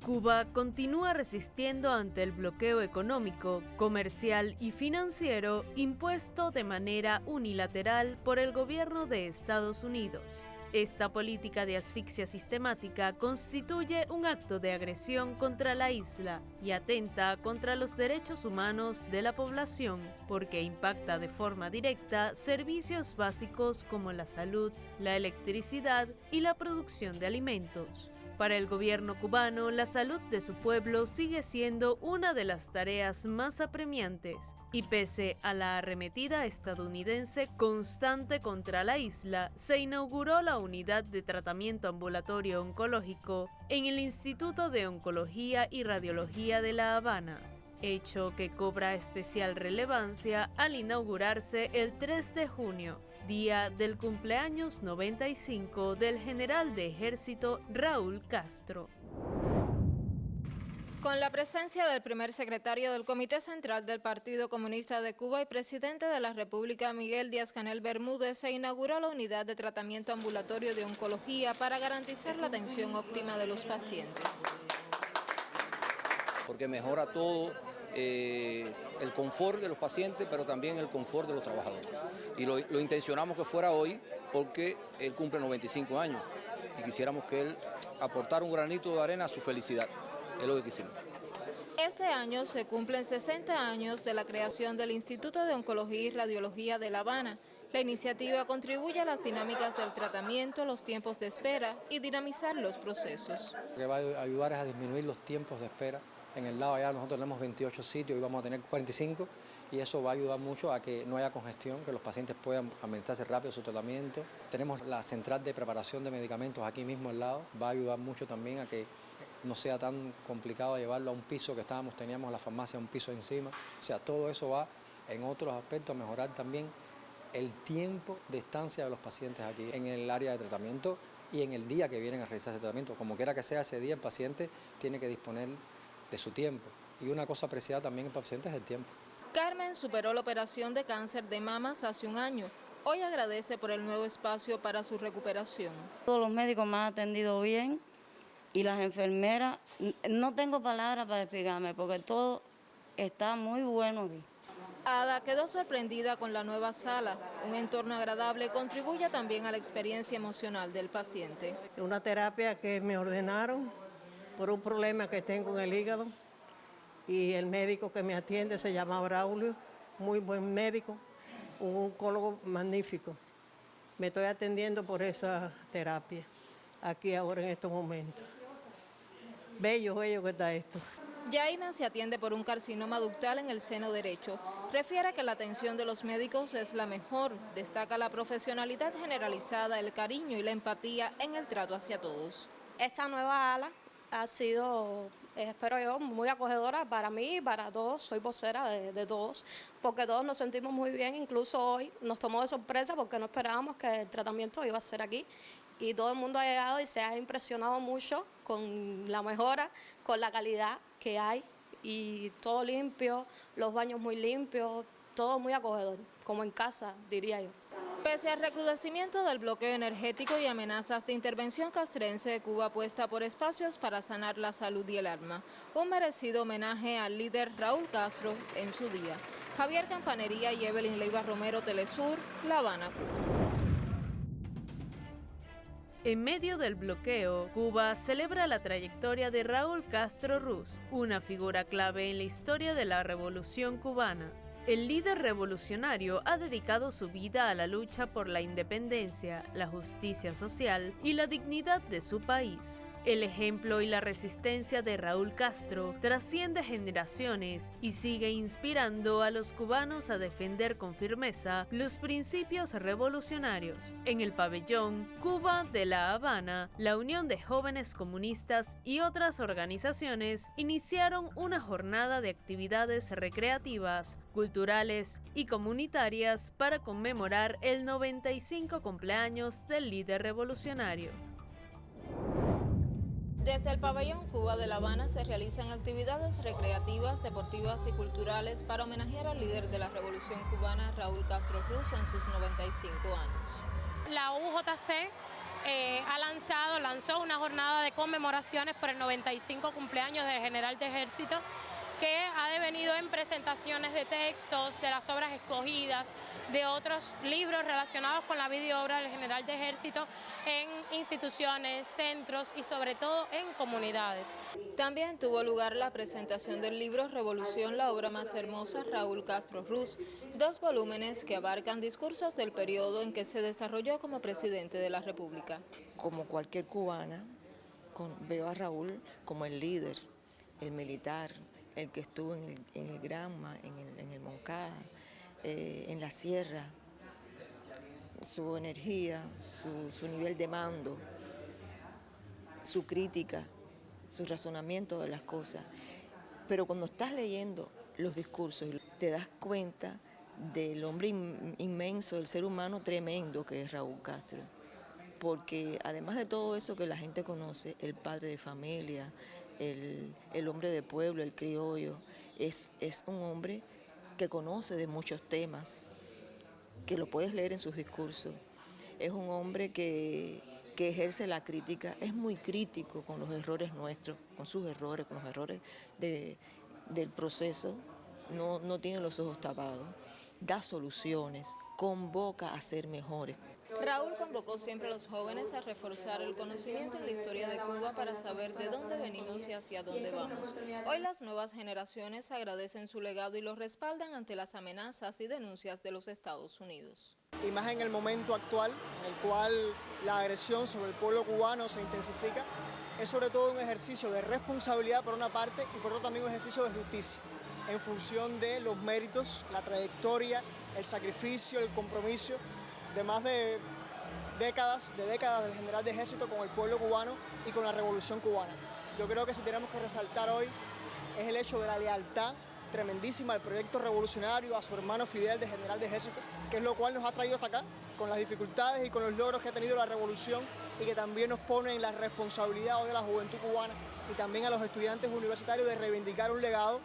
Cuba continúa resistiendo ante el bloqueo económico, comercial y financiero impuesto de manera unilateral por el gobierno de Estados Unidos. Esta política de asfixia sistemática constituye un acto de agresión contra la isla y atenta contra los derechos humanos de la población, porque impacta de forma directa servicios básicos como la salud, la electricidad y la producción de alimentos. Para el gobierno cubano, la salud de su pueblo sigue siendo una de las tareas más apremiantes, y pese a la arremetida estadounidense constante contra la isla, se inauguró la unidad de tratamiento ambulatorio oncológico en el Instituto de Oncología y Radiología de La Habana, hecho que cobra especial relevancia al inaugurarse el 3 de junio, día del cumpleaños 95 del general de ejército Raúl Castro. Con la presencia del primer secretario del Comité Central del Partido Comunista de Cuba y presidente de la República, Miguel Díaz-Canel Bermúdez, se inauguró la unidad de tratamiento ambulatorio de oncología para garantizar la atención óptima de los pacientes. Porque mejora todo el confort de los pacientes, pero también el confort de los trabajadores. Y lo intencionamos que fuera hoy porque él cumple 95 años y quisiéramos que él aportara un granito de arena a su felicidad. Es lo que quisimos. Este año se cumplen 60 años de la creación del Instituto de Oncología y Radiología de La Habana. La iniciativa contribuye a las dinámicas del tratamiento, los tiempos de espera y dinamizar los procesos. Lo que va a ayudar es a disminuir los tiempos de espera. En el lado allá nosotros tenemos 28 sitios y vamos a tener 45 y eso va a ayudar mucho a que no haya congestión, que los pacientes puedan administrarse rápido su tratamiento. Tenemos la central de preparación de medicamentos aquí mismo al lado, va a ayudar mucho también a que no sea tan complicado llevarlo a un piso que teníamos la farmacia un piso encima. O sea, todo eso va en otros aspectos a mejorar también el tiempo de estancia de los pacientes aquí en el área de tratamiento y en el día que vienen a realizar ese tratamiento. Como quiera que sea ese día, el paciente tiene que disponer de su tiempo. Y una cosa apreciada también en pacientes es el tiempo. Carmen superó la operación de cáncer de mamas hace un año. Hoy agradece por el nuevo espacio para su recuperación. Todos los médicos me han atendido bien y las enfermeras, no tengo palabras para explicarme porque todo está muy bueno aquí. Ada quedó sorprendida con la nueva sala. Un entorno agradable contribuye también a la experiencia emocional del paciente. Una terapia que me ordenaron por un problema que tengo en el hígado y el médico que me atiende se llama Braulio, muy buen médico, un oncólogo magnífico. Me estoy atendiendo por esa terapia aquí ahora en estos momentos. Bello que está esto. Yaina se atiende por un carcinoma ductal en el seno derecho. Refiere que la atención de los médicos es la mejor. Destaca la profesionalidad generalizada, el cariño y la empatía en el trato hacia todos. Esta nueva ala ha sido, espero yo, muy acogedora para mí y para todos. Soy vocera de todos, porque todos nos sentimos muy bien. Incluso hoy nos tomó de sorpresa porque no esperábamos que el tratamiento iba a ser aquí. Y todo el mundo ha llegado y se ha impresionado mucho con la mejora, con la calidad que hay. Y todo limpio, los baños muy limpios, todo muy acogedor, como en casa, diría yo. Pese al recrudecimiento del bloqueo energético y amenazas de intervención castrense, Cuba apuesta por espacios para sanar la salud y el alma. Un merecido homenaje al líder Raúl Castro en su día. Javier Campanería y Evelyn Leiva Romero, Telesur, La Habana, Cuba. En medio del bloqueo, Cuba celebra la trayectoria de Raúl Castro Ruz, una figura clave en la historia de la Revolución cubana. El líder revolucionario ha dedicado su vida a la lucha por la independencia, la justicia social y la dignidad de su país. El ejemplo y la resistencia de Raúl Castro trasciende generaciones y sigue inspirando a los cubanos a defender con firmeza los principios revolucionarios. En el pabellón Cuba de La Habana, la Unión de Jóvenes Comunistas y otras organizaciones iniciaron una jornada de actividades recreativas, culturales y comunitarias para conmemorar el 95 cumpleaños del líder revolucionario. Desde el pabellón Cuba de La Habana se realizan actividades recreativas, deportivas y culturales para homenajear al líder de la Revolución cubana, Raúl Castro Ruz, en sus 95 años. La UJC lanzó una jornada de conmemoraciones por el 95 cumpleaños del general de ejército, que ha devenido en presentaciones de textos, de las obras escogidas, de otros libros relacionados con la vida y obra del general de ejército en instituciones, centros y sobre todo en comunidades. También tuvo lugar la presentación del libro Revolución, la obra más hermosa, Raúl Castro Ruz, 2 volúmenes que abarcan discursos del periodo en que se desarrolló como presidente de la República. Como cualquier cubana, veo a Raúl como el líder, el militar, el que estuvo en el Granma, en el Moncada, en la Sierra, su energía, su nivel de mando, su crítica, su razonamiento de las cosas. Pero cuando estás leyendo los discursos, te das cuenta del hombre inmenso, del ser humano tremendo que es Raúl Castro. Porque además de todo eso que la gente conoce, el padre de familia, el hombre de pueblo, el criollo, es un hombre que conoce de muchos temas, que lo puedes leer en sus discursos. Es un hombre que ejerce la crítica, es muy crítico con los errores nuestros, con sus errores, con los errores del proceso, no tiene los ojos tapados, da soluciones, convoca a ser mejores. Raúl convocó siempre a los jóvenes a reforzar el conocimiento en la historia de Cuba para saber de dónde venimos y hacia dónde vamos. Hoy las nuevas generaciones agradecen su legado y lo respaldan ante las amenazas y denuncias de los Estados Unidos. Y más en el momento actual, en el cual la agresión sobre el pueblo cubano se intensifica, es sobre todo un ejercicio de responsabilidad por una parte y por otro también un ejercicio de justicia, en función de los méritos, la trayectoria, el sacrificio, el compromiso de más de décadas del general de ejército con el pueblo cubano y con la revolución cubana. Yo creo que si tenemos que resaltar hoy es el hecho de la lealtad tremendísima al proyecto revolucionario, a su hermano Fidel de general de ejército, que es lo cual nos ha traído hasta acá, con las dificultades y con los logros que ha tenido la revolución y que también nos pone en la responsabilidad hoy de la juventud cubana y también a los estudiantes universitarios de reivindicar un legado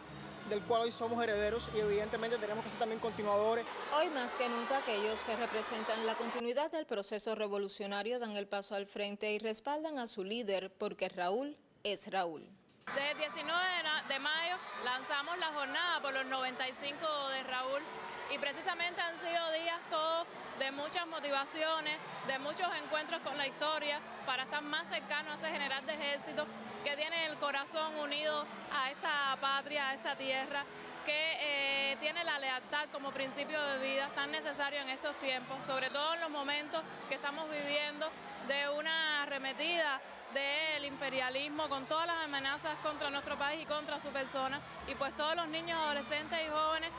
del cual hoy somos herederos y evidentemente tenemos que ser también continuadores. Hoy más que nunca aquellos que representan la continuidad del proceso revolucionario dan el paso al frente y respaldan a su líder porque Raúl es Raúl. Desde el 19 de mayo lanzamos la jornada por los 95 de Raúl y precisamente han sido días todos de muchas motivaciones, de muchos encuentros con la historia para estar más cercanos a ese general de ejército que tiene el corazón unido a esta patria, a esta tierra, que tiene la lealtad como principio de vida tan necesario en estos tiempos, sobre todo en los momentos que estamos viviendo de una arremetida del imperialismo con todas las amenazas contra nuestro país y contra su persona, y pues todos los niños, adolescentes y jóvenes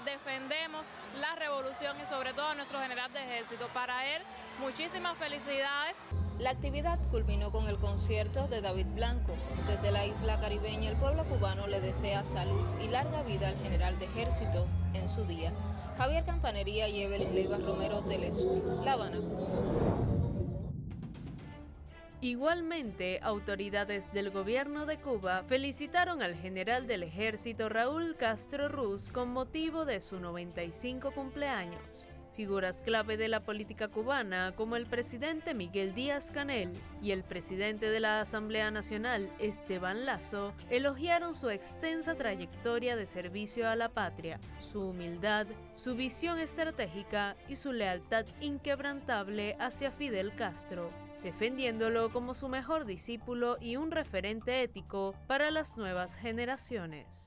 defendemos la revolución y sobre todo a nuestro general de ejército. Para él, muchísimas felicidades. La actividad culminó con el concierto de David Blanco. Desde la isla caribeña, el pueblo cubano le desea salud y larga vida al general de ejército en su día. Javier Campanería y Evelyn Leiva Romero, Telesur, La Habana, Cuba. Igualmente, autoridades del gobierno de Cuba felicitaron al general del ejército Raúl Castro Ruz con motivo de su 95 cumpleaños. Figuras clave de la política cubana como el presidente Miguel Díaz-Canel y el presidente de la Asamblea Nacional, Esteban Lazo, elogiaron su extensa trayectoria de servicio a la patria, su humildad, su visión estratégica y su lealtad inquebrantable hacia Fidel Castro, defendiéndolo como su mejor discípulo y un referente ético para las nuevas generaciones.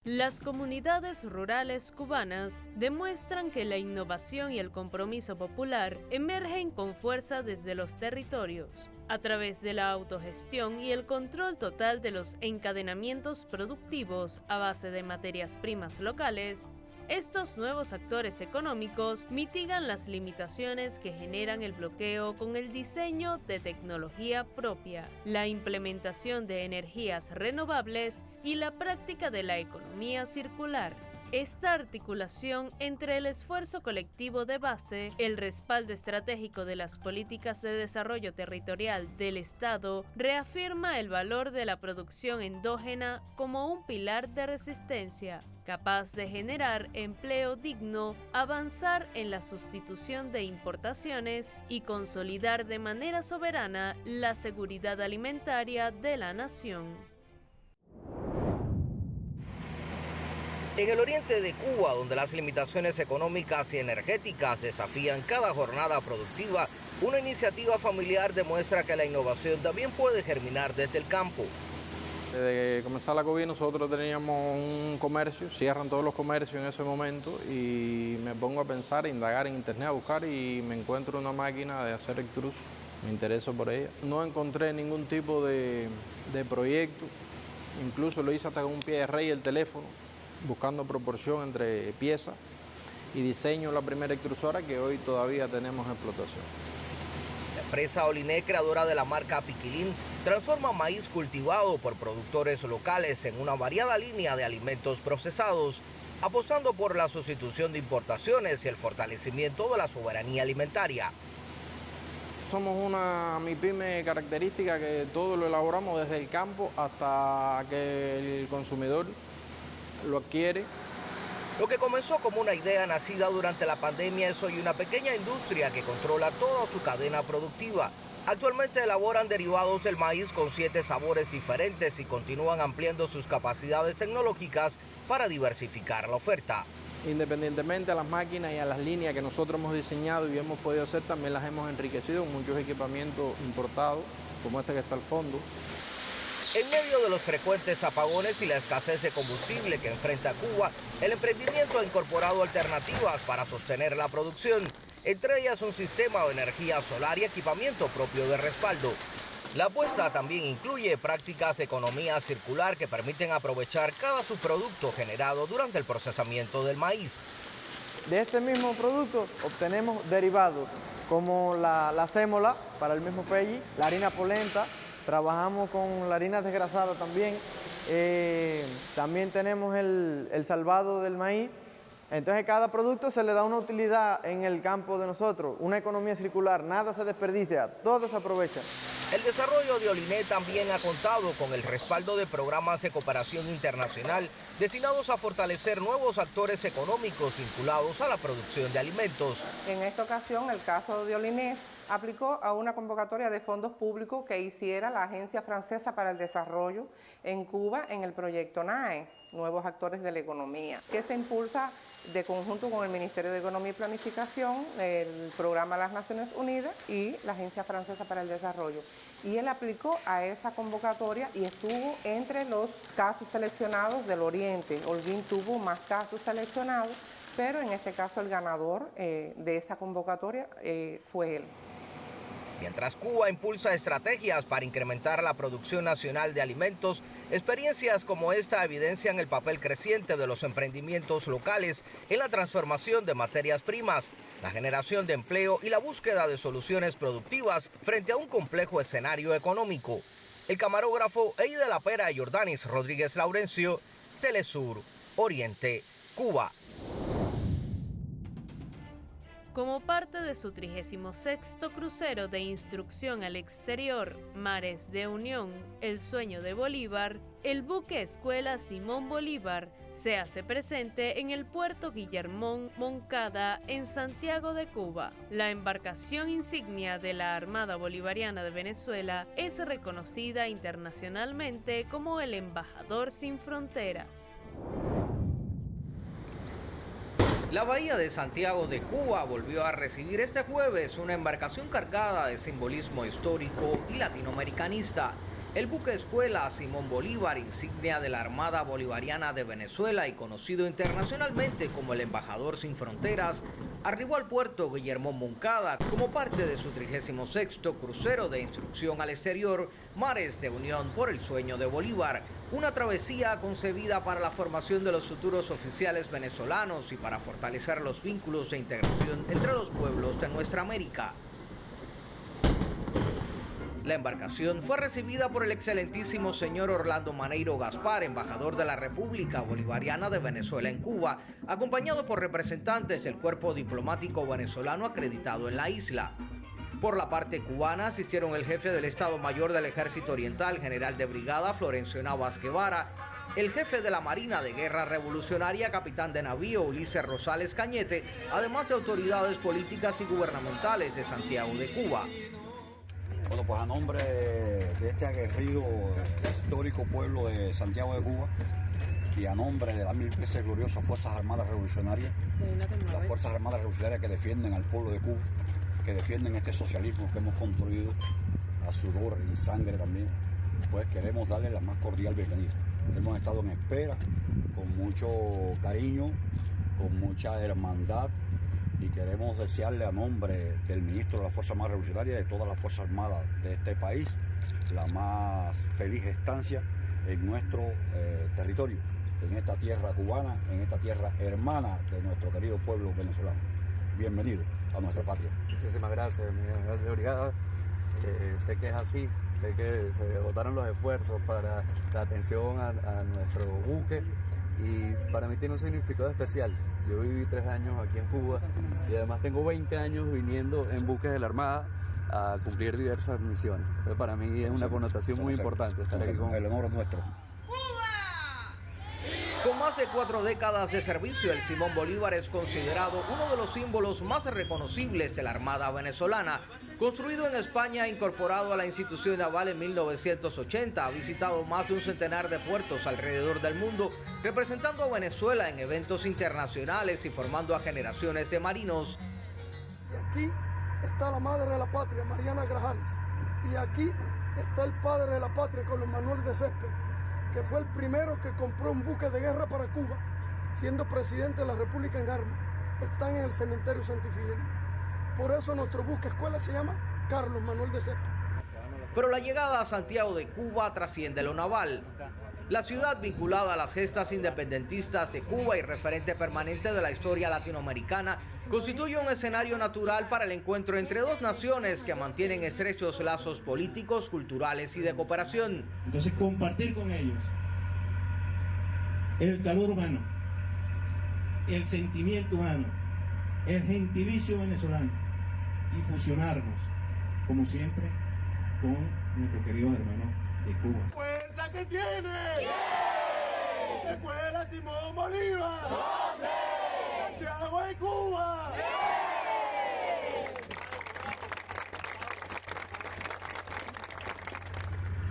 Las comunidades rurales cubanas demuestran que la innovación y el compromiso popular emergen con fuerza desde los territorios, a través de la autogestión y el control total de los encadenamientos productivos a base de materias primas locales. Estos nuevos actores económicos mitigan las limitaciones que generan el bloqueo con el diseño de tecnología propia, la implementación de energías renovables y la práctica de la economía circular. Esta articulación entre el esfuerzo colectivo de base, el respaldo estratégico de las políticas de desarrollo territorial del Estado, reafirma el valor de la producción endógena como un pilar de resistencia, capaz de generar empleo digno, avanzar en la sustitución de importaciones y consolidar de manera soberana la seguridad alimentaria de la nación. En el oriente de Cuba, donde las limitaciones económicas y energéticas desafían cada jornada productiva, una iniciativa familiar demuestra que la innovación también puede germinar desde el campo. Desde comenzar la COVID nosotros teníamos un comercio, cierran todos los comercios en ese momento y me pongo a pensar, a indagar en internet, a buscar y me encuentro una máquina de hacer extruso, me intereso por ella. No encontré ningún tipo de proyecto, incluso lo hice hasta con un pie de rey el teléfono, buscando proporción entre piezas y diseño la primera extrusora que hoy todavía tenemos en explotación. La empresa Oliné, creadora de la marca Piquilín, transforma maíz cultivado por productores locales en una variada línea de alimentos procesados, apostando por la sustitución de importaciones y el fortalecimiento de la soberanía alimentaria. Somos una MIPYME característica que todo lo elaboramos desde el campo hasta que el consumidor lo adquiere. Lo que comenzó como una idea nacida durante la pandemia es hoy una pequeña industria que controla toda su cadena productiva. Actualmente elaboran derivados del maíz con 7 sabores diferentes y continúan ampliando sus capacidades tecnológicas para diversificar la oferta. Independientemente a las máquinas y a las líneas que nosotros hemos diseñado y hemos podido hacer, también las hemos enriquecido con muchos equipamientos importados, como este que está al fondo. En medio de los frecuentes apagones y la escasez de combustible que enfrenta Cuba, el emprendimiento ha incorporado alternativas para sostener la producción, entre ellas un sistema de energía solar y equipamiento propio de respaldo. La apuesta también incluye prácticas de economía circular que permiten aprovechar cada subproducto generado durante el procesamiento del maíz. De este mismo producto obtenemos derivados como la sémola para el mismo pelli, la harina polenta. Trabajamos con la harina desgrasada también, también tenemos el salvado del maíz. Entonces cada producto se le da una utilidad en el campo de nosotros, una economía circular, nada se desperdicia, todo se aprovecha. El desarrollo de Oliné también ha contado con el respaldo de programas de cooperación internacional destinados a fortalecer nuevos actores económicos vinculados a la producción de alimentos. En esta ocasión, el caso de Oliné aplicó a una convocatoria de fondos públicos que hiciera la Agencia Francesa para el Desarrollo en Cuba en el proyecto NAE, Nuevos Actores de la Economía, que se impulsa de conjunto con el Ministerio de Economía y Planificación, el Programa de las Naciones Unidas y la Agencia Francesa para el Desarrollo. Y él aplicó a esa convocatoria y estuvo entre los casos seleccionados del Oriente. Holguín tuvo más casos seleccionados, pero en este caso el ganador de esa convocatoria fue él. Mientras Cuba impulsa estrategias para incrementar la producción nacional de alimentos, experiencias como esta evidencian el papel creciente de los emprendimientos locales en la transformación de materias primas, la generación de empleo y la búsqueda de soluciones productivas frente a un complejo escenario económico. El camarógrafo Eide de la Pera y Jordanis Rodríguez Laurencio, Telesur, Oriente, Cuba. Como parte de su 36º crucero de instrucción al exterior, Mares de Unión, El Sueño de Bolívar, el buque escuela Simón Bolívar se hace presente en el puerto Guillermón Moncada en Santiago de Cuba. La embarcación insignia de la Armada Bolivariana de Venezuela es reconocida internacionalmente como el Embajador Sin Fronteras. La bahía de Santiago de Cuba volvió a recibir este jueves una embarcación cargada de simbolismo histórico y latinoamericanista. El buque escuela Simón Bolívar, insignia de la Armada Bolivariana de Venezuela y conocido internacionalmente como el Embajador Sin Fronteras, arribó al puerto Guillermo Moncada como parte de su 36º crucero de instrucción al exterior, Mares de Unión por el Sueño de Bolívar, una travesía concebida para la formación de los futuros oficiales venezolanos y para fortalecer los vínculos de integración entre los pueblos de nuestra América. La embarcación fue recibida por el excelentísimo señor Orlando Maneiro Gaspar, embajador de la República Bolivariana de Venezuela en Cuba, acompañado por representantes del cuerpo diplomático venezolano acreditado en la isla. Por la parte cubana asistieron el jefe del Estado Mayor del Ejército Oriental, general de brigada Florencio Navas Guevara, el jefe de la Marina de Guerra Revolucionaria, capitán de navío Ulises Rosales Cañete, además de autoridades políticas y gubernamentales de Santiago de Cuba. Bueno, pues a nombre de este aguerrido, histórico pueblo de Santiago de Cuba y a nombre de las 1000 veces gloriosas Fuerzas Armadas Revolucionarias, las Fuerzas Armadas Revolucionarias que defienden al pueblo de Cuba, que defienden este socialismo que hemos construido a sudor y sangre también, pues queremos darle la más cordial bienvenida. Hemos estado en espera, con mucho cariño, con mucha hermandad, y queremos desearle a nombre del ministro de la Fuerza Armada Revolucionaria y de todas las Fuerzas Armadas de este país la más feliz estancia en nuestro territorio, en esta tierra cubana, en esta tierra hermana de nuestro querido pueblo venezolano. Bienvenido a nuestra patria. Muchísimas gracias, mi general de brigada. Sé que es así, sé que se agotaron los esfuerzos para la atención a nuestro buque y para mí tiene un significado especial. Yo viví 3 años aquí en Cuba y además tengo 20 años viniendo en buques de la Armada a cumplir diversas misiones. Entonces, para mí es una connotación muy importante estar aquí con... El honor es nuestro. Con más de 4 décadas de servicio, el Simón Bolívar es considerado uno de los símbolos más reconocibles de la Armada venezolana. Construido en España e incorporado a la institución naval en 1980, ha visitado más de un centenar de puertos alrededor del mundo, representando a Venezuela en eventos internacionales y formando a generaciones de marinos. Aquí está la madre de la patria, Mariana Grajales, y aquí está el padre de la patria, Carlos Manuel de Céspedes, que fue el primero que compró un buque de guerra para Cuba, siendo presidente de la República en armas. Están en el cementerio Santifigilio. Por eso nuestro buque escuela se llama Carlos Manuel de Céspedes. Pero la llegada a Santiago de Cuba trasciende lo naval. La ciudad, vinculada a las gestas independentistas de Cuba y referente permanente de la historia latinoamericana, constituye un escenario natural para el encuentro entre dos naciones que mantienen estrechos lazos políticos, culturales y de cooperación. Entonces, compartir con ellos el calor humano, el sentimiento humano, el gentilicio venezolano y fusionarnos, como siempre, con nuestros queridos hermanos de Cuba. ¡Fuerza que tiene! ¡Bien! ¡Escuela Simón Bolívar! ¿Dónde? ¡Santiago de Cuba! ¡Bien!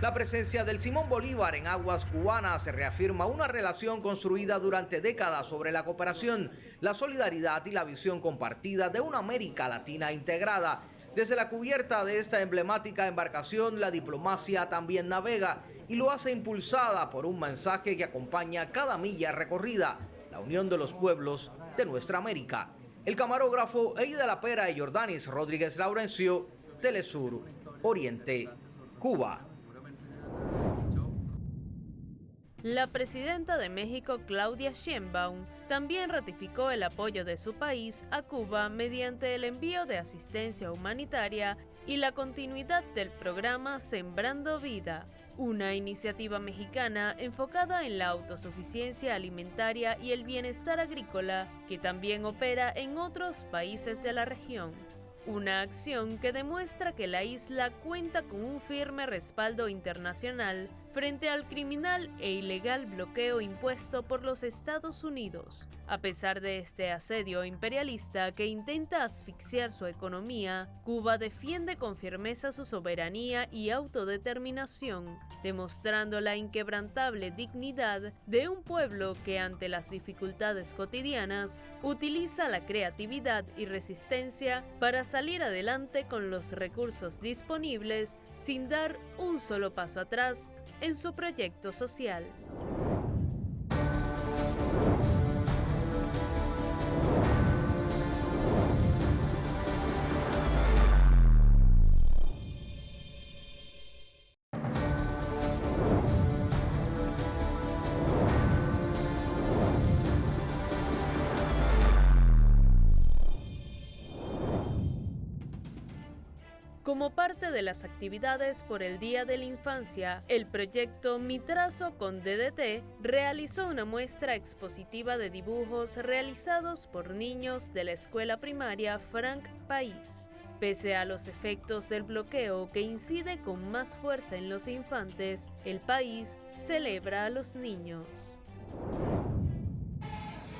La presencia del Simón Bolívar en aguas cubanas reafirma una relación construida durante décadas sobre la cooperación, la solidaridad y la visión compartida de una América Latina integrada. Desde la cubierta de esta emblemática embarcación, la diplomacia también navega y lo hace impulsada por un mensaje que acompaña cada milla recorrida, la unión de los pueblos de nuestra América. El camarógrafo Eida La Pera y Jordanis Rodríguez Laurencio, Telesur, Oriente, Cuba. La presidenta de México, Claudia Sheinbaum, también ratificó el apoyo de su país a Cuba mediante el envío de asistencia humanitaria y la continuidad del programa Sembrando Vida, una iniciativa mexicana enfocada en la autosuficiencia alimentaria y el bienestar agrícola, que también opera en otros países de la región. Una acción que demuestra que la isla cuenta con un firme respaldo internacional frente al criminal e ilegal bloqueo impuesto por los Estados Unidos. A pesar de este asedio imperialista que intenta asfixiar su economía, Cuba defiende con firmeza su soberanía y autodeterminación, demostrando la inquebrantable dignidad de un pueblo que ante las dificultades cotidianas utiliza la creatividad y resistencia para salir adelante con los recursos disponibles sin dar un solo paso atrás en su proyecto social. Como parte de las actividades por el Día de la Infancia, el proyecto Mi Trazo con DDT realizó una muestra expositiva de dibujos realizados por niños de la escuela primaria Frank País. Pese a los efectos del bloqueo que incide con más fuerza en los infantes, el país celebra a los niños.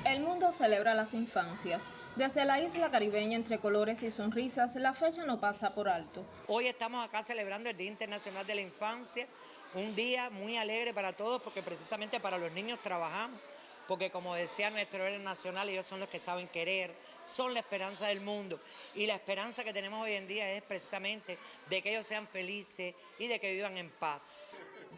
El mundo celebra las infancias. Desde la isla caribeña entre colores y sonrisas, la fecha no pasa por alto. Hoy estamos acá celebrando el Día Internacional de la Infancia, un día muy alegre para todos porque precisamente para los niños trabajamos, porque como decía nuestro héroe nacional, ellos son los que saben querer, son la esperanza del mundo y la esperanza que tenemos hoy en día es precisamente de que ellos sean felices y de que vivan en paz.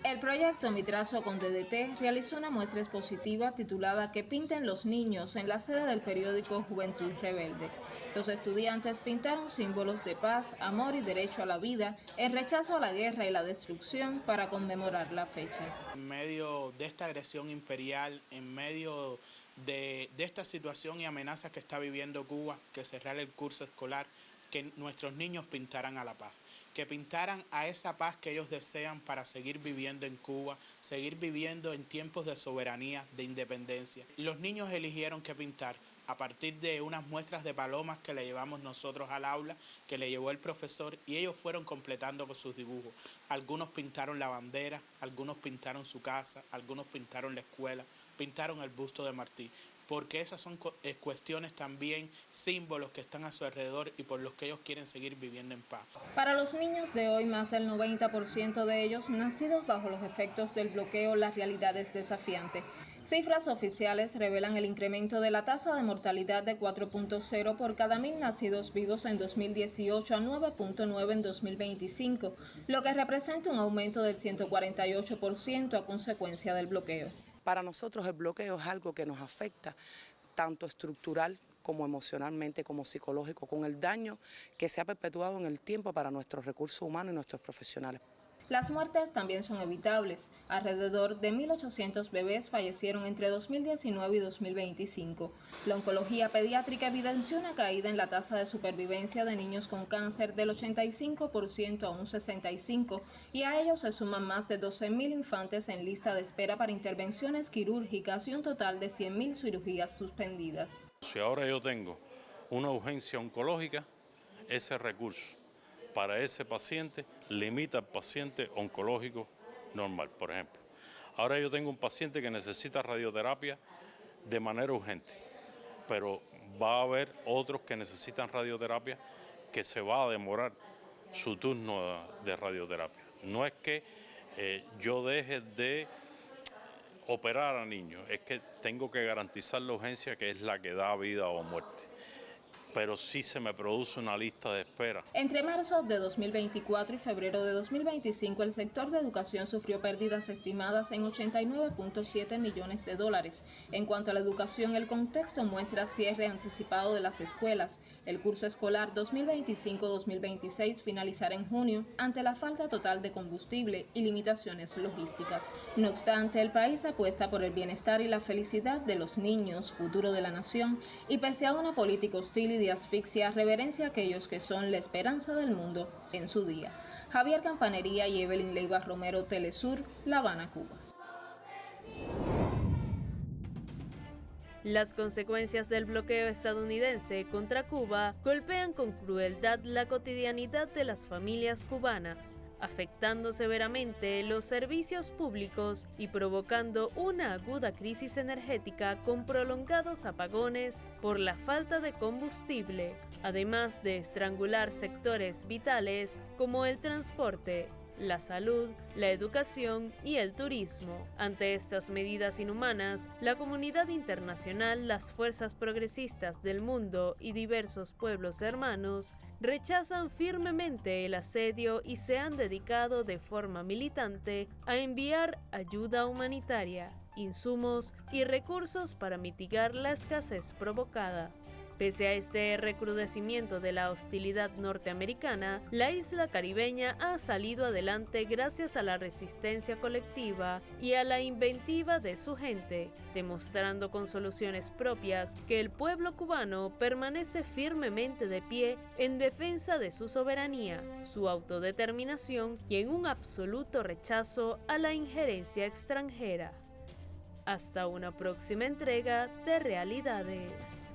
El proyecto Mi Trazo con DDT realizó una muestra expositiva titulada Que pinten los niños en la sede del periódico Juventud Rebelde. Los estudiantes pintaron símbolos de paz, amor y derecho a la vida, en rechazo a la guerra y la destrucción para conmemorar la fecha. En medio de esta agresión imperial, en medio de esta situación y amenazas que está viviendo Cuba, que cerrar el curso escolar, que nuestros niños pintaran a la paz, que pintaran a esa paz que ellos desean para seguir viviendo en Cuba, seguir viviendo en tiempos de soberanía, de independencia. Los niños eligieron qué pintar a partir de unas muestras de palomas que le llevamos nosotros al aula, que le llevó el profesor, y ellos fueron completando con sus dibujos. Algunos pintaron la bandera, algunos pintaron su casa, algunos pintaron la escuela, pintaron el busto de Martí, porque esas son cuestiones también, símbolos que están a su alrededor y por los que ellos quieren seguir viviendo en paz. Para los niños de hoy, más del 90% de ellos, nacidos bajo los efectos del bloqueo, la realidad es desafiante. Cifras oficiales revelan el incremento de la tasa de mortalidad de 4.0 por cada 1.000 nacidos vivos en 2018 a 9.9 en 2025, lo que representa un aumento del 148% a consecuencia del bloqueo. Para nosotros el bloqueo es algo que nos afecta tanto estructural como emocionalmente, como psicológico, con el daño que se ha perpetuado en el tiempo para nuestros recursos humanos y nuestros profesionales. Las muertes también son evitables. Alrededor de 1.800 bebés fallecieron entre 2019 y 2025. La oncología pediátrica evidenció una caída en la tasa de supervivencia de niños con cáncer del 85% a un 65%, y a ellos se suman más de 12.000 infantes en lista de espera para intervenciones quirúrgicas y un total de 100.000 cirugías suspendidas. Si ahora yo tengo una urgencia oncológica, ese recurso para ese paciente limita al paciente oncológico normal, por ejemplo. Ahora yo tengo un paciente que necesita radioterapia de manera urgente, pero va a haber otros que necesitan radioterapia que se va a demorar su turno de radioterapia. No es que yo deje de operar a niños, es que tengo que garantizar la urgencia, que es la que da vida o muerte. Pero sí se me produce una lista de espera. Entre marzo de 2024 y febrero de 2025, el sector de educación sufrió pérdidas estimadas en $89.7 millones. En cuanto a la educación, el contexto muestra cierre anticipado de las escuelas. El curso escolar 2025-2026 finalizará en junio ante la falta total de combustible y limitaciones logísticas. No obstante, el país apuesta por el bienestar y la felicidad de los niños, futuro de la nación, y pese a una política hostil y de asfixia, reverencia a aquellos que son la esperanza del mundo en su día. Javier Campanería y Evelyn Leiva Romero, Telesur, La Habana, Cuba. Las consecuencias del bloqueo estadounidense contra Cuba golpean con crueldad la cotidianidad de las familias cubanas, afectando severamente los servicios públicos y provocando una aguda crisis energética con prolongados apagones por la falta de combustible, además de estrangular sectores vitales como el transporte, la salud, la educación y el turismo. Ante estas medidas inhumanas, la comunidad internacional, las fuerzas progresistas del mundo y diversos pueblos hermanos rechazan firmemente el asedio y se han dedicado de forma militante a enviar ayuda humanitaria, insumos y recursos para mitigar la escasez provocada. Pese a este recrudecimiento de la hostilidad norteamericana, la isla caribeña ha salido adelante gracias a la resistencia colectiva y a la inventiva de su gente, demostrando con soluciones propias que el pueblo cubano permanece firmemente de pie en defensa de su soberanía, su autodeterminación y en un absoluto rechazo a la injerencia extranjera. Hasta una próxima entrega de Realidades.